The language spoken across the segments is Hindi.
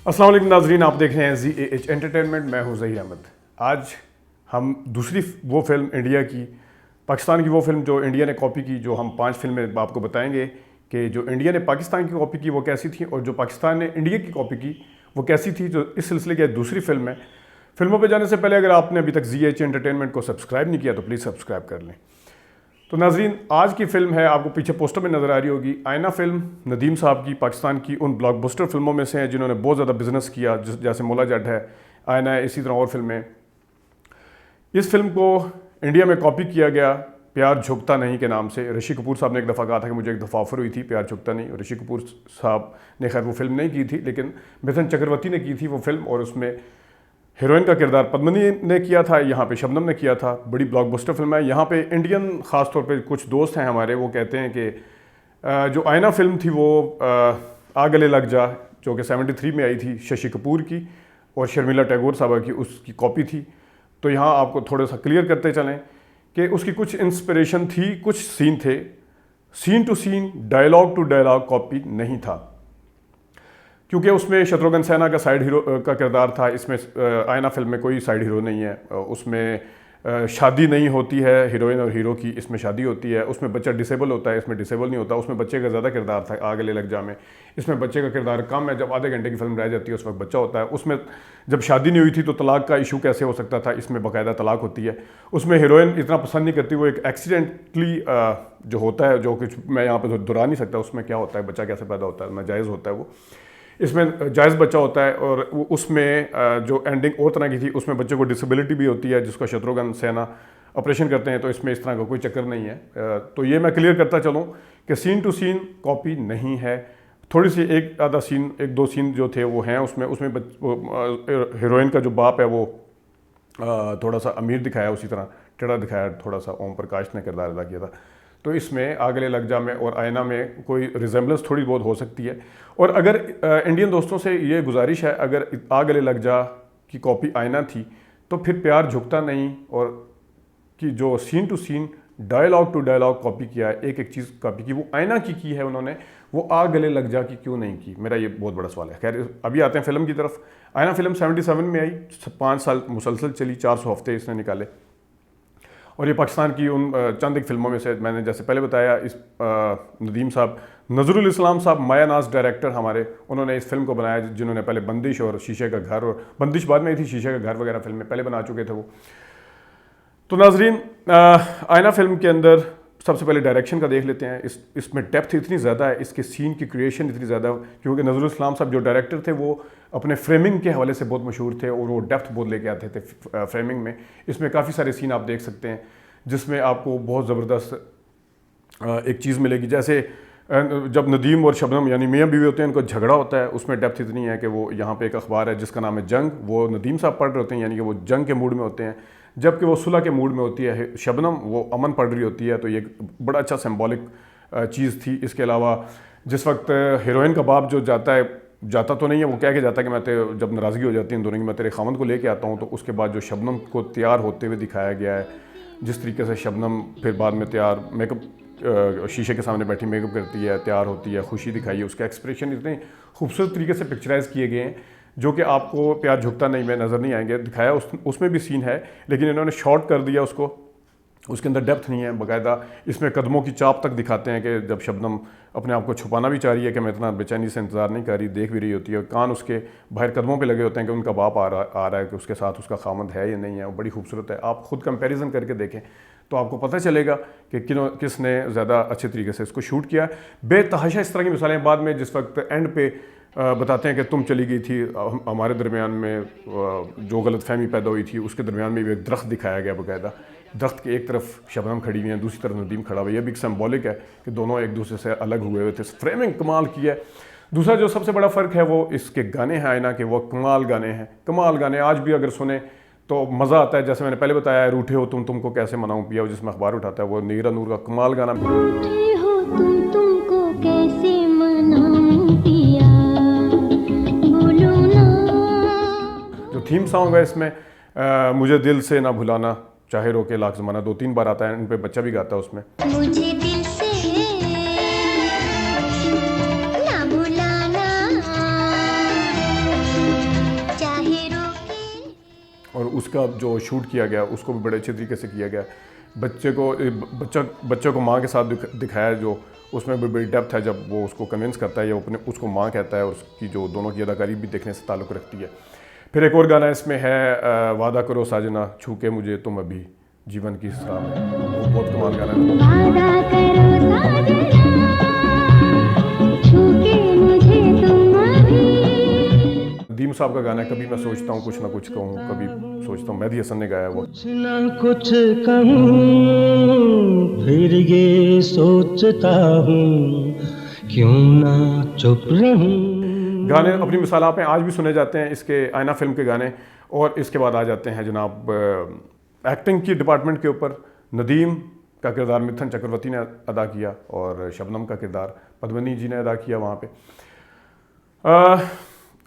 अस्सलाम वालेकुम नाजरीन, आप देख रहे हैं ZAH एंटरटेनमेंट। मैं हूं ज़हीर अहमद। आज हम दूसरी वो फिल्म इंडिया की, पाकिस्तान की वो फिल्म जो इंडिया ने कॉपी की, जो हम 5 फिल्में आपको बताएंगे कि जो इंडिया ने पाकिस्तान की कॉपी की वो कैसी थी और जो पाकिस्तान ने इंडिया की कॉपी की वो कैसी थी, जो इस सिलसिले की दूसरी फिल्म है। फिल्मों पर जाने से पहले अगर आपने अभी तक ZAH एंटरटेनमेंट को सब्सक्राइब नहीं किया तो प्लीज़ सब्सक्राइब कर लें। तो नाजरीन, आज की फिल्म है, आपको पीछे पोस्टर में नज़र आ रही होगी, आईना फिल्म। नदीम साहब की, पाकिस्तान की उन ब्लॉकबस्टर फिल्मों में से हैं जिन्होंने बहुत ज़्यादा बिजनेस किया, जैसे मौला जट है, आईना है, इसी तरह और फिल्में। इस फिल्म को इंडिया में कॉपी किया गया प्यार झुकता नहीं के नाम से। ऋषि कपूर साहब ने एक दफ़ा कहा था कि मुझे एक दफ़ा ऑफर हुई थी प्यार झुकता नहीं। ऋषि कपूर साहब ने खैर वो फिल्म नहीं की थी, लेकिन मिथुन चक्रवर्ती ने की थी वो फिल्म, और उसमें हीरोइन का किरदार पद्मिनी ने किया था, यहाँ पे शबनम ने किया था। बड़ी ब्लॉकबस्टर फिल्म है। यहाँ पे इंडियन ख़ास तौर पे कुछ दोस्त हैं हमारे, वो कहते हैं कि जो आईना फिल्म थी वो आ गले लग जा, जो कि 73 में आई थी, शशि कपूर की और शर्मिला टैगोर साहबा की, उसकी कॉपी थी। तो यहाँ आपको थोड़ा सा क्लियर करते चलें कि उसकी कुछ इंस्पिरेशन थी, कुछ सीन थे, scene to scene, dialogue to dialogue copy नहीं था, क्योंकि उसमें शत्रुघ्न सिन्हा का साइड हीरो का किरदार था। इसमें आईना फिल्म में कोई साइड हीरो नहीं है। उसमें शादी नहीं होती है हीरोइन और हीरो की, इसमें शादी होती है। उसमें बच्चा डिसेबल होता है, इसमें डिसेबल नहीं होता। उसमें बच्चे का ज़्यादा किरदार था आग गले लग जा में, इसमें बच्चे का किरदार कम है। जब आधे घंटे की फिल्म रह जाती है उस वक्त बच्चा होता है। उसमें जब शादी नहीं हुई थी तो तलाक का इशू कैसे हो सकता था, इसमें बाकायदा तलाक होती है। उसमें हीरोइन इतना पसंद नहीं करती, वो एक एक्सीडेंटली जो होता है, जो कुछ मैं यहाँ पर दोहरा नहीं सकता, उसमें क्या होता है, बच्चा कैसे पैदा होता है, नाजायज़ होता है वो, इसमें जायज़ बच्चा होता है। और उसमें जो एंडिंग और तरह की थी, उसमें बच्चे को डिसेबिलिटी भी होती है, जिसको शत्रुघ्न सिन्हा ऑपरेशन करते हैं। तो इसमें इस तरह का कोई चक्कर नहीं है। तो ये मैं क्लियर करता चलूँ कि सीन टू सीन कॉपी नहीं है। थोड़ी सी एक आधा सीन, एक दो सीन जो थे वो हैं उसमें हीरोइन का जो बाप है वो थोड़ा सा अमीर दिखाया, उसी तरह टेढ़ा दिखाया थोड़ा सा। ओम प्रकाश ने किरदार अदा किया था। तो इसमें आग गले लग जा में और आईना में कोई रिजेम्बलेंस थोड़ी बहुत हो सकती है। और अगर इंडियन दोस्तों से ये गुजारिश है, अगर आग गले लग जा की कॉपी आईना थी तो फिर प्यार झुकता नहीं और कि जो scene to scene, dialogue to dialogue copy किया है, एक एक चीज़ कॉपी की, वो आईना की है उन्होंने, वो आग गले लग जा की क्यों नहीं की? मेरा ये बहुत बड़ा सवाल है। खैर, अभी आते हैं फिल्म की तरफ। आईना फिल्म 77 में आई, 5 साल मुसलसल चली, 400 हफ्ते इसने निकाले। और ये पाकिस्तान की उन चंद एक फिल्मों में से, मैंने जैसे पहले बताया, इस नदीम साहब, नजरुल इस्लाम साहब, माया नाज डायरेक्टर हमारे, उन्होंने इस फिल्म को बनाया, जिन्होंने पहले बंदिश और शीशे का घर, और बंदिश बाद में आई थी, शीशे का घर वगैरह फिल्में पहले बना चुके थे वो। तो नाजरीन, आईना फिल्म के अंदर सबसे पहले डायरेक्शन का देख लेते हैं। इसमें डेप्थ इतनी ज़्यादा है, इसके सीन की क्रिएशन इतनी ज़्यादा, क्योंकि नजरुल इस्लाम साहब जो डायरेक्टर थे वो अपने फ्रेमिंग के हवाले से बहुत मशहूर थे और वो डेप्थ बहुत लेके आते थे फ्रेमिंग में। इसमें काफ़ी सारे सीन आप देख सकते हैं जिसमें आपको बहुत ज़बरदस्त एक चीज़ मिलेगी। जैसे जब नदीम और शबनम यानी मियाँ बीवी होते हैं, उनको झगड़ा होता है, उसमें डेप्थ इतनी है कि वो यहाँ पे एक अखबार है जिसका नाम है जंग, वो नदीम साहब पढ़ रहे होते हैं, यानी कि वो जंग के मूड में होते हैं, जबकि वो सुलह के मूड में होती है शबनम, वो अमन पढ़ रही होती है। तो ये बड़ा अच्छा सिंबॉलिक चीज़ थी। इसके अलावा जिस वक्त हीरोइन का बाप जो जाता तो नहीं है, वो कह के जाता है कि मैं जब नाराज़गी हो जाती है दोनों की, मैं तेरे खामद को लेके आता हूँ। तो उसके बाद जो शबनम को तैयार होते हुए दिखाया गया है, जिस तरीके से शबनम फिर बाद में तैयार, मेकअप, शीशे के सामने बैठी मेकअप करती है, तैयार होती है, खुशी दिखाई है, उसके एक्सप्रेशन इतने खूबसूरत तरीके से पिक्चराइज किए गए हैं जो कि आपको प्यार झुकता नहीं में नज़र नहीं आएंगे। दिखाया उसमें भी सीन है, लेकिन इन्होंने शॉर्ट कर दिया उसको, उसके अंदर डेप्थ नहीं है। बाकायदा इसमें कदमों की चाप तक दिखाते हैं कि जब शबनम अपने आप को छुपाना भी चाह रही है कि मैं इतना बेचैनी से इंतज़ार नहीं कर रही, देख भी रही होती है, कान उसके बाहर कदमों पे लगे होते हैं कि उनका बाप आ रहा है, कि उसके साथ उसका खामद है या नहीं है। वो बड़ी खूबसूरत है। आप खुद कंपैरिजन करके देखें तो आपको पता चलेगा कि किसने ज़्यादा अच्छे तरीके से इसको शूट किया। बेतहाशा इस तरह की मिसालें बाद में, जिस वक्त एंड पे बताते हैं कि तुम चली गई थी, हमारे दरमियान में जो गलतफहमी पैदा हुई थी, उसके दरमियान में भी एक दरख्त दिखाया गया बाकायदा। दरख्त की एक तरफ शबनम खड़ी हुई है, दूसरी तरफ नदीम खड़ा हुआ है। यह भी एक सिंबॉलिक है कि दोनों एक दूसरे से अलग हुए हुए थे। फ्रेमिंग कमाल की है। दूसरा जो सबसे बड़ा फ़र्क है वो इसके गाने हैं आईना के, वो कमाल गाने हैं, कमाल गाने। आज भी अगर सुने तो मज़ा आता है। जैसे मैंने पहले बताया है, रूठे हो तुमको कैसे मनाऊं पिया, जिसमें अखबार उठाता है, वो नीरा नूर का कमाल गाना। रूठे हो तुमको कैसे मनाऊं पिया, बोलो ना। जो थीम सॉन्ग है इसमें, मुझे दिल से ना भुलाना, चाहे रोके लाख ज़माना, 2-3 बार आता है। इन पे बच्चा भी गाता है उसमें। मुझे दिल से ना भुलाना, उसका जो शूट किया गया उसको भी बड़े अच्छे तरीके से किया गया। बच्चे को माँ के साथ दिखाया, जो उसमें भी बड़ी डेप्थ है जब वो उसको कन्विंस करता है या अपने उसको माँ कहता है, और उसकी जो दोनों की अदाकारी भी देखने से ताल्लुक़ रखती है। फिर एक और गाना इसमें है, वादा करो साजना छू के मुझे तुम अभी जीवन की इस राह में, वो बहुत कमाल गाना है। वादा करो साजना छू के मुझे तुम अभी। नदीम साहब का गाना है, कभी मैं सोचता हूँ कुछ ना कुछ कहूँ, कभी सोचता हूँ, मेहदी हसन ने गाया वो। कुछ ना कुछ कहूँ फिर ये सोचता हूँ क्यों ना चुप रहूँ। गाने अपनी मिसाल आप हैं, आज भी सुने जाते हैं इसके, आईना फिल्म के गाने। और इसके बाद आ जाते हैं जनाब एक्टिंग की डिपार्टमेंट के ऊपर। नदीम का किरदार मिथुन चक्रवर्ती ने अदा किया और शबनम का किरदार पद्मिनी जी ने अदा किया वहाँ पे।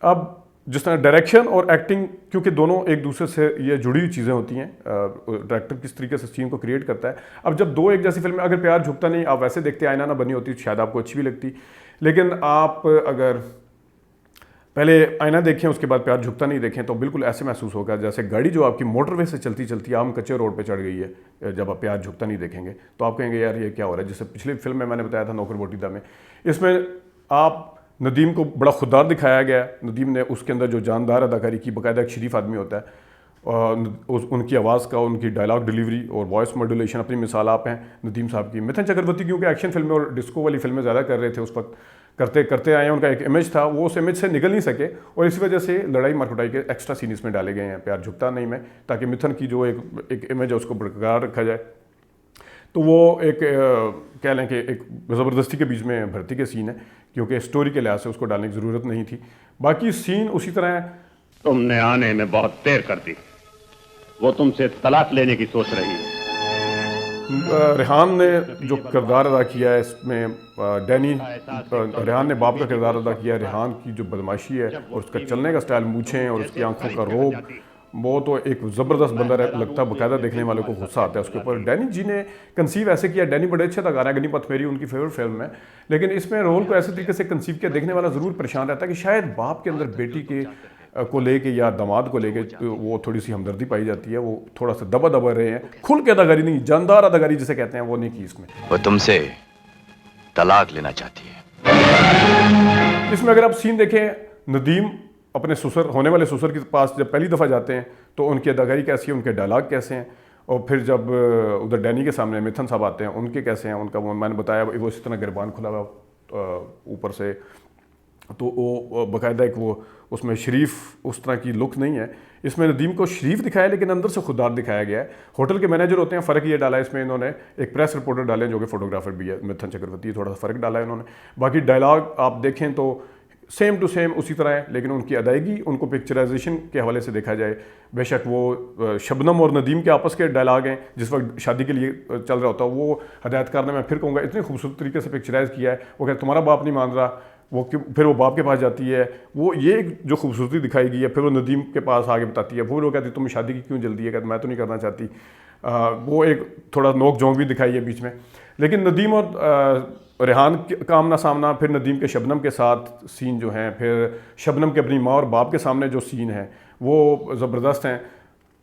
अब जिस तरह डायरेक्शन और एक्टिंग, क्योंकि दोनों एक दूसरे से ये जुड़ी हुई चीज़ें होती हैं, डायरेक्टर किस तरीके से सीन को क्रिएट करता है। अब जब दो एक जैसी फिल्में, अगर प्यार झुकता नहीं आप वैसे देखते, आईना ना बनी होती शायद आपको अच्छी भी लगती, लेकिन आप अगर पहले आईना देखें उसके बाद प्यार झुकता नहीं देखें तो बिल्कुल ऐसे महसूस होगा जैसे गाड़ी जो आपकी मोटरवे से चलती चलती आम कच्चे रोड पे चढ़ गई है। जब आप प्यार झुकता नहीं देखेंगे तो आप कहेंगे यार ये क्या हो रहा है। जैसे पिछली फिल्म में मैंने बताया था नौकर बोटीदा में, इसमें आप नदीम को बड़ा खुददार दिखाया गया। नदीम ने उसके अंदर जो जानदार अदाकारी की, बाकायदा एक शरीफ आदमी होता है, और उनकी आवाज़ का, उनकी डायलॉग डिलीवरी और वॉइस मॉड्यूलेशन अपनी मिसाल आप हैं नदीम साहब की। मिथुन चक्रवर्ती क्योंकि एक्शन फिल्में और डिस्को वाली फिल्में ज़्यादा कर रहे थे उस वक्त, करते करते आए हैं, उनका एक इमेज था, वो उस इमेज से निकल नहीं सके और इसी वजह से लड़ाई मारकुटाई के एक्स्ट्रा सीन इसमें डाले गए हैं प्यार झुकता नहीं में, ताकि मिथुन की जो एक इमेज है उसको बरकरार रखा जाए। तो वो एक कह लें कि एक ज़बरदस्ती के बीच में भर्ती के सीन है, क्योंकि स्टोरी के लिहाज से उसको डालने की ज़रूरत नहीं थी। बाकी सीन उसी तरह है। तुमने आने में बहुत देर कर दी, वो तुमसे तलाक लेने की सोच रही है। रेहान ने जो किरदार अदा किया है इसमें, डैनी, रेहान ने बाप का किरदार अदा किया है। रेहान की जो बदमाशी है और उसका चलने का स्टाइल, मूछें और उसकी आंखों का रोब, वो तो एक ज़बरदस्त बंदा लगता है, बाकायदा देखने वालों को गुस्सा आता है उसके ऊपर। डैनी जी ने कंसीव ऐसे किया, डैनी बड़े अच्छा था, गाना गनीमत मेरी उनकी फेवरेट फिल्म है, लेकिन इसमें रोल को ऐसे तरीके से कंसीव किया, देखने वाला ज़रूर परेशान रहता है कि शायद बाप के अंदर बेटी के को लेके या दामाद को लेके वो थोड़ी सी हमदर्दी पाई जाती है, वो थोड़ा सा दबा रहे हैं, खुल के अदाकारी नहीं, जानदार अदाकारी जिसे कहते हैं वो नहीं की इसमें। वो तुमसे तलाक लेना चाहती है। इसमें अगर आप सीन देखें, नदीम अपने ससुर, होने वाले ससुर के पास जब पहली दफ़ा जाते हैं तो उनकी अदाकारी कैसी है, उनके डायलॉग कैसे हैं, और फिर जब उधर डैनी के सामने मिथुन साहब आते हैं उनके कैसे हैं, उनका वो मैंने बताया वो इस तरह गिरबान खुला हुआ ऊपर से, तो वो बाकायदा एक वो उसमें शरीफ उस तरह की लुक नहीं है। इसमें नदीम को शरीफ दिखाया लेकिन अंदर से खुददार दिखाया गया है। होटल के मैनेजर होते हैं, फ़र्क ये डाला है इसमें इन्होंने, एक प्रेस रिपोर्टर डाले जो कि फोटोग्राफर भी है मिथुन चक्रवर्ती, थोड़ा सा फ़र्क डाला है इन्होंने। बाकी डायलॉग आप देखें तो सेम टू सेम उसी तरह है, लेकिन उनकी अदायगी, उनको पिक्चराइजेशन के हवाले से देखा जाए, बेशक वो शबनम और नदीम के आपस के डायलॉग हैं जिस वक्त शादी के लिए चल रहा होता है, वो हदायतकार ने, मैं फिर कहूँगा, इतने खूबसूरत तरीके से पिक्चराइज किया है। वो कहते तुम्हारा बाप नहीं मान रहा, वो फिर वो बाप के पास जाती है, वो ये जो खूबसूरती दिखाई गई है, फिर वो नदीम के पास आगे बताती है, वो कहती तुम्हें शादी की क्यों जल्दी है, कहते मैं तो नहीं करना चाहती। वो एक थोड़ा नोक झोंक भी दिखाई है बीच में। लेकिन नदीम और रेहान का आमना सामना, फिर नदीम के शबनम के साथ सीन जो हैं, फिर शबनम के अपनी माँ और बाप के सामने जो सीन हैं वो ज़बरदस्त हैं।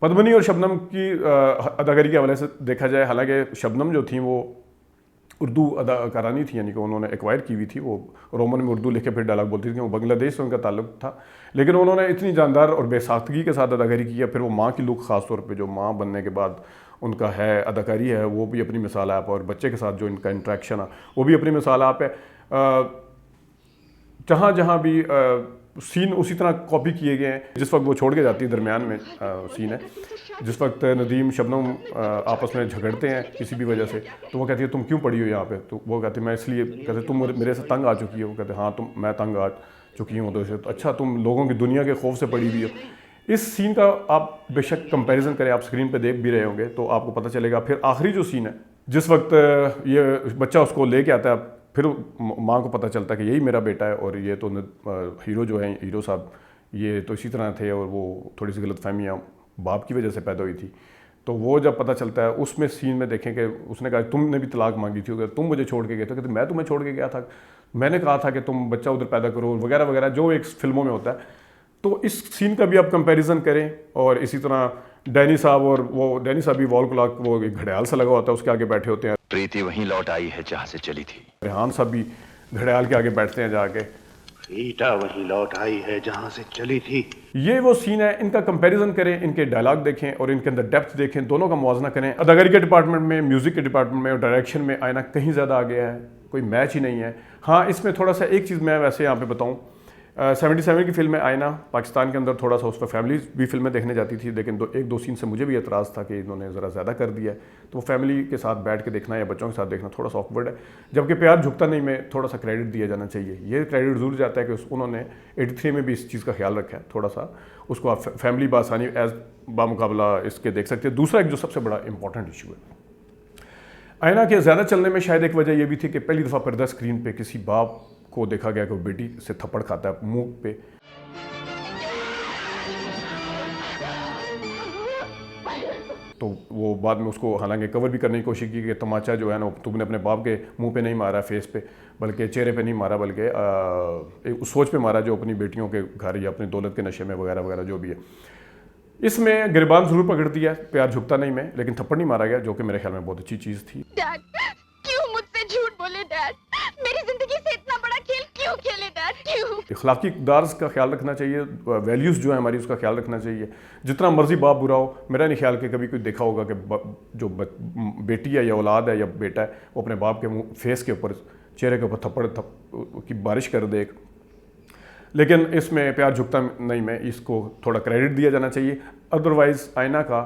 पद्मिनी और शबनम की अदाकारी के हवाले से देखा जाए, हालांकि शबनम जो थी वो उर्दू अदाकारानी थी, यानी कि उन्होंने एक्वायर की हुई थी, वो रोमन में उर्दू लिखे फिर डायलॉग बोलती थी, वो बांग्लादेश से उनका ताल्लुक था, लेकिन उन्होंने इतनी जानदार और बेसाख्तगी के साथ अदाकारी की है। फिर वो माँ की लुक ख़ास तौर पे जो माँ बनने के बाद उनका है अदाकारी है, वो भी अपनी मिसाल आप, और बच्चे के साथ जो इनका इंट्रैक्शन है वो भी अपनी मिसाल आप है। जहाँ जहाँ भी सीन उसी तरह कॉपी किए गए हैं। जिस वक्त वो छोड़ के जाती है, दरमियान में सीन है, जिस वक्त नदीम शबनम आपस में झगड़ते हैं किसी भी वजह से, तो वो कहती है तुम क्यों पड़ी हो यहाँ पे, तो वो कहती है मैं इसलिए, कहते तुम मेरे से तंग आ चुकी हो, कहते हाँ मैं तंग आ चुकी हूँ, तो अच्छा तुम लोगों की दुनिया के खौफ से पड़ी हुई हो। इस सीन का आप बेशक कंपैरिजन करें, आप स्क्रीन पे देख भी रहे होंगे तो आपको पता चलेगा। फिर आखिरी जो सीन है, जिस वक्त ये बच्चा उसको लेके आता है, फिर माँ को पता चलता है कि यही मेरा बेटा है, और ये तो हीरो जो है, हीरो साहब, ये तो इसी तरह थे, और वो थोड़ी सी गलतफहमियाँ बाप की वजह से पैदा हुई थी। तो वो जब पता चलता है, उसमें सीन में देखें कि उसने कहा तुमने भी तलाक मांगी थी, तुम मुझे छोड़ के गए थे, कहते मैं तुम्हें छोड़ के गया था, मैंने कहा था कि तुम बच्चा उधर पैदा करो, वगैरह वगैरह, जो एक फिल्मों में होता है। तो इस सीन का भी आप कंपैरिजन करें। और इसी तरह डैनी साहब, और वो डैनी साहब भी वॉल क्लॉक, वो एक घड़ियाल सा लगा होता है उसके आगे बैठे होते हैं। प्रीति वहीं लौट आई है जहां से चली थी। रेहान साहब भी घड़ियाल के आगे बैठते हैं जाके। ईटा वहीं लौट आई है जहां से चली थी। ये वो सीन है, इनका कंपैरिजन करें, इनके डायलॉग देखें और इनके अंदर डेप्थ देखें, दोनों का मुआवजा करें। अदाकारी के डिपार्टमेंट में, म्यूजिक के डिपार्टमेंट में और डायरेक्शन में आईना कहीं ज़्यादा आगे है, कोई मैच ही नहीं है। हाँ, इसमें थोड़ा सा एक चीज़ मैं वैसे यहाँ पे बताऊँ, 77 की फिल्म में आईना पाकिस्तान के अंदर थोड़ा सा, उस पर फैमिली भी फिल्में देखने जाती थी, लेकिन एक दो सीन से मुझे भी एतराज़ था कि इन्होंने ज़रा ज़्यादा कर दिया है। तो वो फैमिली के साथ बैठ के देखना या बच्चों के साथ देखना थोड़ा सा ऑकवर्ड है। जबकि प्यार झुकता नहीं में थोड़ा सा क्रेडिट दिया जाना चाहिए। ये क्रेडिट ज़रूर जाता है कि उन्होंने 83 में भी इस चीज़ का ख्याल रखा है। थोड़ा सा उसको आप फैमिली बासानी एज बामुकाबला इसके देख सकते हैं। दूसरा एक जो सबसे बड़ा इंपॉर्टेंट इशू है आईना के ज़्यादा चलने में, शायद एक वजह यह भी थी कि पहली दफ़ा पर्दा स्क्रीन पे किसी बाप को देखा गया कि वो बेटी से थप्पड़ खाता है मुंह पे। तो वो बाद में उसको हालांकि कवर भी करने की कोशिश की कि तमाचा जो है ना तुमने अपने बाप के मुंह पे नहीं मारा, फेस पे, बल्कि चेहरे पे नहीं मारा, बल्कि एक उस सोच पे मारा जो अपनी बेटियों के घर या अपनी दौलत के नशे में वगैरह वगैरह जो भी है। इसमें गिरबान ज़रूर पकड़ दिया, प्यार झुकता नहीं में, लेकिन थप्पड़ नहीं मारा गया, जो कि मेरे ख्याल में बहुत अच्छी चीज़ थी। डैड, क्यों मुझसे झूठ बोले डैड? मेरी जिंदगी से इतना बड़ा खेल क्यों खेले डैड? क्यों? अखलाकी इक़दार का ख्याल रखना चाहिए, वैल्यूज़ जो है हमारी उसका ख्याल रखना चाहिए। जितना मर्जी बाप बुरा हो, मेरा नहीं ख्याल कि कभी कोई देखा होगा कि जो बेटी है या औलाद है या बेटा है वो अपने बाप के मुँह फेस के ऊपर, चेहरे के ऊपर थप्पड़ की बारिश कर दे। लेकिन इसमें प्यार झुकता नहीं में इसको थोड़ा क्रेडिट दिया जाना चाहिए। अदरवाइज़ आईना का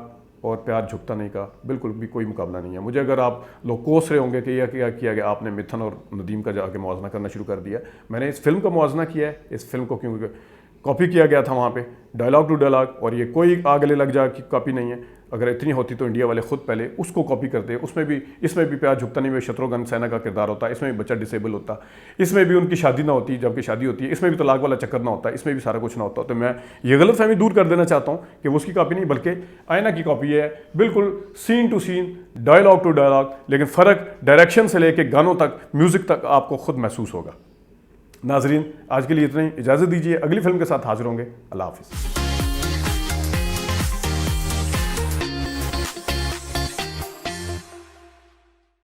और प्यार झुकता नहीं का बिल्कुल भी कोई मुकाबला नहीं है। मुझे अगर आप लोग कोस रहे होंगे कि यह क्या किया गया, आपने मिथुन और नदीम का जाके मुआवजा करना शुरू कर दिया, मैंने इस फिल्म का मुआवजा किया है। इस फिल्म को क्योंकि कॉपी किया गया था वहाँ पे डायलॉग टू डायलॉग, और ये कोई आगले लग जा की कॉपी नहीं है। अगर इतनी होती तो इंडिया वाले खुद पहले उसको कॉपी करते। इसमें भी प्यार झुकता नहीं में शत्रुघ्न सिन्हा का किरदार होता है, इसमें भी बच्चा डिसेबल होता, इसमें भी उनकी शादी ना होती, जबकि शादी होती है, इसमें भी तलाक वाला चक्कर ना होता, इसमें भी सारा कुछ ना होता। तो मैं ये गलतफहमी दूर कर देना चाहता हूँ कि वो उसकी कॉपी नहीं बल्कि आईना की कॉपी है, बिल्कुल scene to scene, dialogue to dialogue, लेकिन फ़र्क डायरेक्शन से लेके गानों तक, म्यूज़िक तक आपको खुद महसूस होगा। नाजरीन, आज के लिए इतना ही, इजाज़त दीजिए, अगली फिल्म के साथ हाजिर होंगे। अल्लाह हाफिज़।